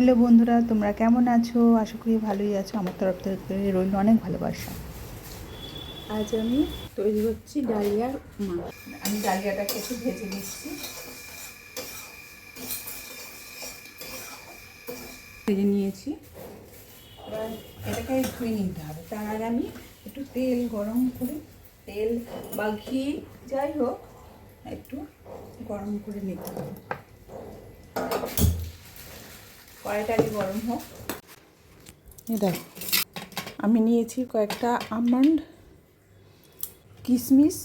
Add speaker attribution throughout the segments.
Speaker 1: Hello বন্ধুরা, তোমরা কেমন আছো? আশা করি ভালোই আছো। আমার তরফ থেকে রইল অনেক ভালোবাসা।
Speaker 2: আজ আমি তৈরি করছি ডালিয়ার উপমা।
Speaker 1: আমি ডালিয়াটাকে একটু ভেজে নিচ্ছি। ভেজে নিয়েছি, এবার এটাকে ধুয়ে নিতে হবে। তার আগে আমি একটু তেল গরম করে, তেল বা ঘি যাই হোক একটু গরম করে নিতে হবে। কড়াইটা আগে গরম হোক।
Speaker 2: দেখো, আমি নিয়েছি কয়েকটা আমন্ড, কিশমিশ,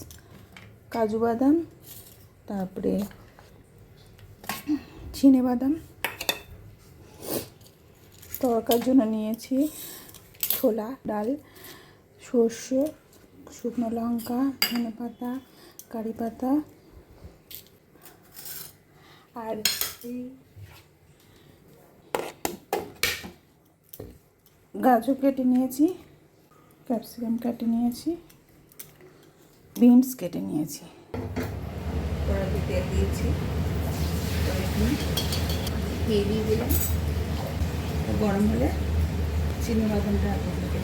Speaker 2: কাজু বাদাম, তারপরে চিনে বাদাম। তরকার জন্য নিয়েছি ছোলা ডাল, সর্ষে, শুকনো লঙ্কা, ধনে পাতা, কারি পাতা, আর গাজর কেটে নিয়েছি, ক্যাপসিকাম কেটে নিয়েছি, বিনস কেটে নিয়েছি।
Speaker 1: কড়াইতে তেল দিয়েছি, ঘি দিয়ে দিলাম। গরম হলে চিনি বাদামটা আগে দিয়ে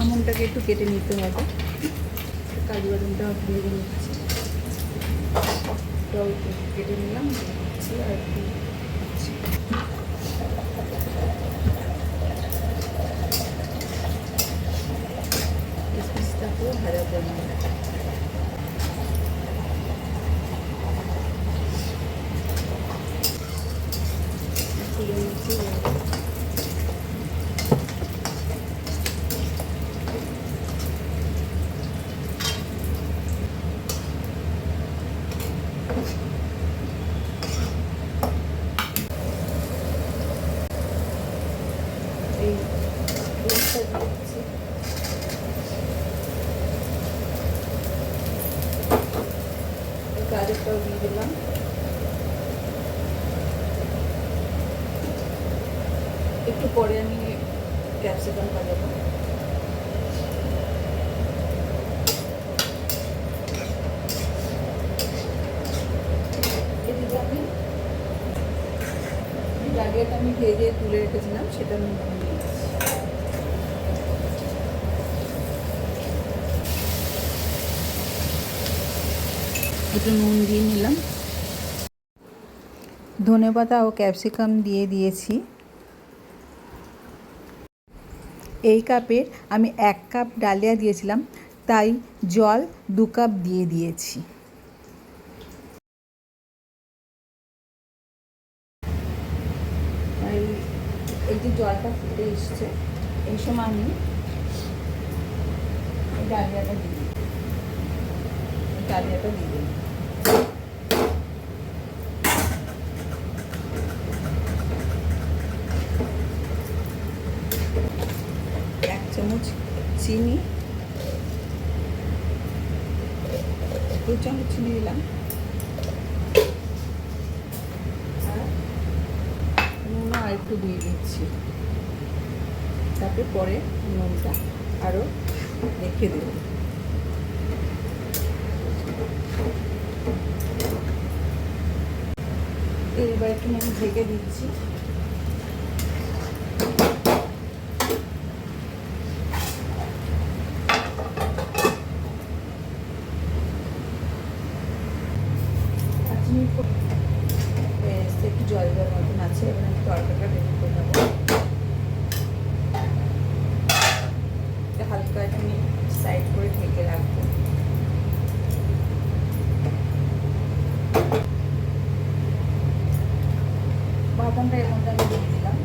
Speaker 1: আমনটাকে একটু কেটে নিতে হবে। কাজু বাদামটা ভেজে নিচ্ছি, এটাও একটু কেটে নিলাম, দিচ্ছি আর একটু দিচ্ছি। কিশমিশটাকেও ভাজা করে নিলাম। তুলে নিচ্ছি। এই দুধটা দিচ্ছি, গাজরটাও দিয়ে দিলাম। একটু পরে আমি ক্যাপসিকাম ভাজাবো। এদিকে আমি ডালিয়াটা আমি ভেজে তুলে রেখেছিলাম, সেটা আমি নিয়ে নিচ্ছি। একটু নুন দিয়ে নিলাম, ধনেপাতা ও ক্যাপসিকাম দিয়ে দিয়েছি। এই কাপের আমি 1 কাপ ডালিয়া দিয়েছিলাম, তাই জল 2 কাপ দিয়ে দিয়েছি। এই যে জলটা ফুটে এসছে, এই সময় আমি ডালিয়াটা দিয়ে দিই। ডালিয়াটা দিয়ে দিই। 1 চামচ চিনি, 2 চামচ চিনি দিলাম, আর নুনও আর একটু দিয়ে দিচ্ছি। তারপরে পরে নুনটা আরও রেখে দেব। এবার একটু আমি ঢেকে দিচ্ছি। একটু জল দেওয়ার মতন আছে, এবার আমি তরকারিটা রেডি করে নেবো। হালকা একটু সাইড করে ঢেকে রাখবো। বাদামটা এর মধ্যে আমি দিয়ে দিলাম।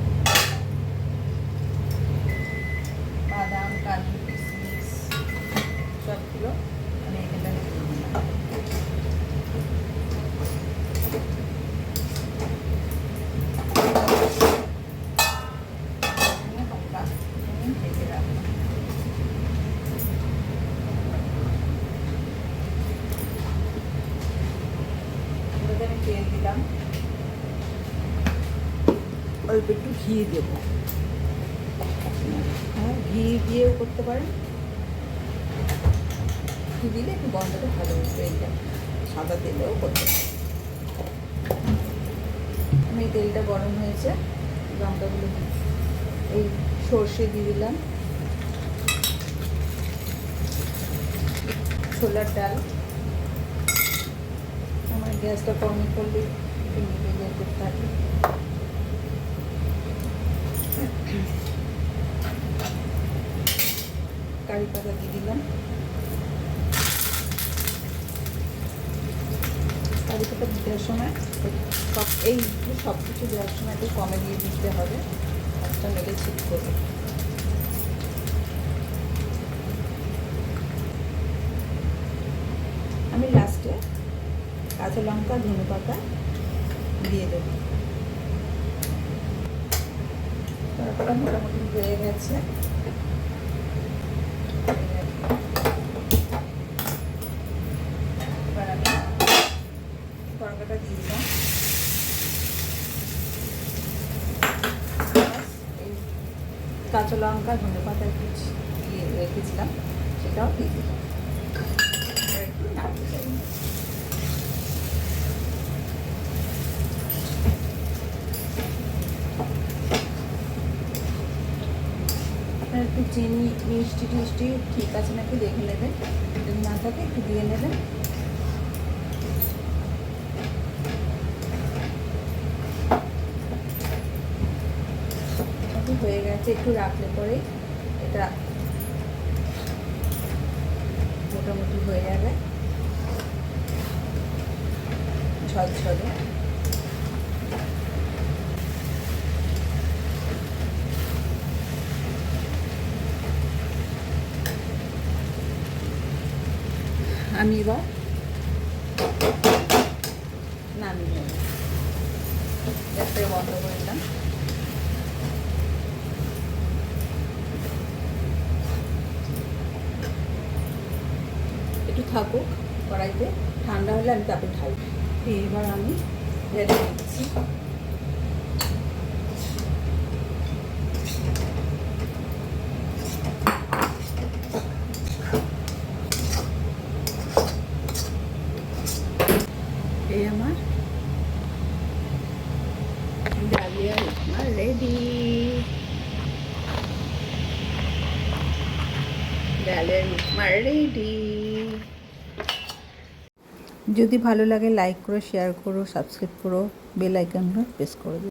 Speaker 1: বাদাম, কাজু, কিশমিশ সবগুলো আমি এখানটা দিয়ে দিলাম। হালকা ঢেকে রাখবো। আমি তেল দিলাম, অল্প একটু ঘি দেবো। দিয়েও করতে পারেন, ঘি দিলে একটু গন্ধটা ভালো হচ্ছে। এইটা সাদা তেলেও করতে পারেন। আমি তেলটা গরম হয়েছে, লঙ্কাগুলো এই সর্ষে দিয়ে দিলাম, ছোলার ডাল। আমার গ্যাসটা কমই করলে নিভে যেতে থাকে। কারি পাতা দিয়ে দিলাম। কারি পাতা দেওয়ার সময় সব কিছু দেওয়ার সময় একটু কমে দিয়ে দিতে হবে, একটা মেলে ঠিক করবে। আমি লাস্টে কাঁচা লঙ্কা, ধনে পাতা দিয়ে দেবো। তরকারিটা মোটামুটি হয়ে গেছে। এবার আমি তরকারিটা দিয়ে দিলাম। এই কাঁচা লঙ্কা, ধনে পাতা একটু দিয়ে রেখেছিলাম, সেটাও দিয়ে দিলাম। একটু নাড়তে চাই। আপনার একটু চিনি, মিষ্টি টিষ্টি ঠিক আছে নাকি দেখে নেবেন, যদি না থাকে একটু দিয়ে নেবেন। হয়ে গেছে, একটু রাখলে পরে এটা মোটামুটি হয়ে যাবে ঝলঝলে। আমি এবার নামিয়ে নেব, গ্যাসটা বন্ধ করে দিলাম। একটু থাকুক কড়াইতে, ঠান্ডা হলে আমি তারপরে ঢালব। এবার আমি ঢেলে দিচ্ছি। এই আমার ডালিয়া উপমা রেডি। ডালিয়ার উপমা রেডি। যদি ভালো লাগে লাইক করো, শেয়ার করো, সাবস্ক্রাইব করো, বেল আইকনটা প্রেস করে দিও।